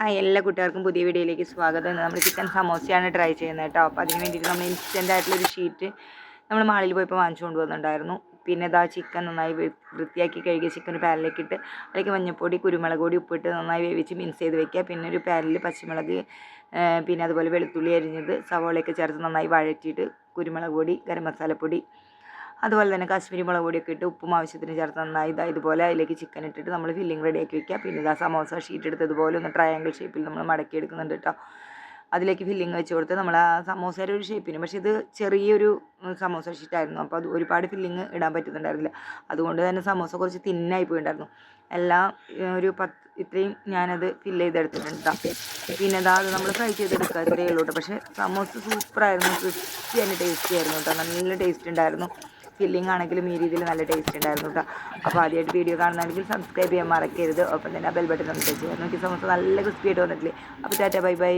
Hi, എല്ലാ കൂട്ടുകാർക്കും പുതിയ വീഡിയോയിലേക്ക് സ്വാഗതം. നമ്മൾ ചിക്കൻ സമോസയാണ് ട്രൈ ചെയ്യുന്നത് കേട്ടോ. അപ്പോൾ അതിന് വേണ്ടിയിട്ട് നമ്മൾ ഇൻസ്റ്റൻ്റ് ആയിട്ടുള്ളൊരു ഷീറ്റ് നമ്മൾ മാളിൽ പോയപ്പോൾ വാങ്ങിച്ചു കൊണ്ടുവന്നിട്ടുണ്ടായിരുന്നു. പിന്നെ ഇതാ ചിക്കൻ നന്നായി വൃത്തിയാക്കി കഴുകിയ ചിക്കൻ ഒരു പാനിലേക്ക് ഇട്ട് അതിലേക്ക് മഞ്ഞൾപ്പൊടി, കുരുമുളക് പൊടി, ഉപ്പിട്ട് നന്നായി വേവിച്ച് മിക്സ് ചെയ്ത് വെക്കുക. പിന്നെ ഒരു പാനിൽ പച്ചമുളക്, പിന്നെ അതുപോലെ വെളുത്തുള്ളി അരിഞ്ഞത്, സവോളയൊക്കെ ചേർത്ത് നന്നായി വഴറ്റിയിട്ട് കുരുമുളക് പൊടി, ഗരം മസാലപ്പൊടി, അതുപോലെ തന്നെ കാശ്മീരി മുളക് പൊടിയൊക്കെ ഇട്ട് ഉപ്പും ആവശ്യത്തിന് ചേർത്ത് നന്നായി ഇതുപോലെ അതിലേക്ക് ചിക്കൻ ഇട്ടിട്ട് നമ്മൾ ഫില്ലിങ് റെഡിയാക്കി വെക്കുക. പിന്നെ സമോസ ഷീറ്റ് എടുത്ത് ഇതുപോലെ ഒന്ന് ട്രയാങ്കിൾ ഷേപ്പിൽ നമ്മൾ മടക്കി എടുക്കുന്നുണ്ട് കേട്ടോ. അതിലേക്ക് ഫില്ലിങ് വെച്ച് കൊടുത്ത് നമ്മൾ ആ സമോസയുടെ ഒരു ഷേപ്പിന്, പക്ഷേ ഇത് ചെറിയൊരു സമോസ ഷീറ്റായിരുന്നു, അപ്പോൾ അത് ഒരുപാട് ഫില്ലിങ് ഇടാൻ പറ്റുന്നുണ്ടായിരുന്നില്ല. അതുകൊണ്ട് തന്നെ സമോസ കുറച്ച് തിന്നായി പോയിട്ടുണ്ടായിരുന്നു. എല്ലാം ഒരു ഇത്രയും ഞാനത് ഫില്ല് ചെയ്തെടുത്തിട്ടുണ്ട് കേട്ടോ. പിന്നെ അത് നമ്മൾ ഫ്രൈ ചെയ്തെടുക്കുക, ഇത്രയേ ഉള്ളൂ കേട്ടോ. പക്ഷേ സമോസ സൂപ്പറായിരുന്നു, ക്രിസ്പി തന്നെ ടേസ്റ്റി ആയിരുന്നു കേട്ടോ. നല്ല ടേസ്റ്റ് ഉണ്ടായിരുന്നു. ഫില്ലിംഗ് ആണെങ്കിലും ഈ രീതിയിൽ നല്ല ടേസ്റ്റ് ഉണ്ടായിരുന്നു കേട്ടോ. അപ്പോൾ ആദ്യമായിട്ട് വീഡിയോ കാണുന്നതാണെങ്കിൽ സബ്സ്ക്രൈബ് ചെയ്യാൻ മറക്കരുത്. ഒപ്പം തന്നെ ബെൽ ബട്ടൺ ഒന്ന് ടച്ച് ചെയ്യാം. നോക്കി സമോസ നല്ല ക്രിസ്പി ആയിട്ട് വന്നിട്ടില്ലേ. അപ്പോൾ ടാറ്റ, ബൈ ബൈ.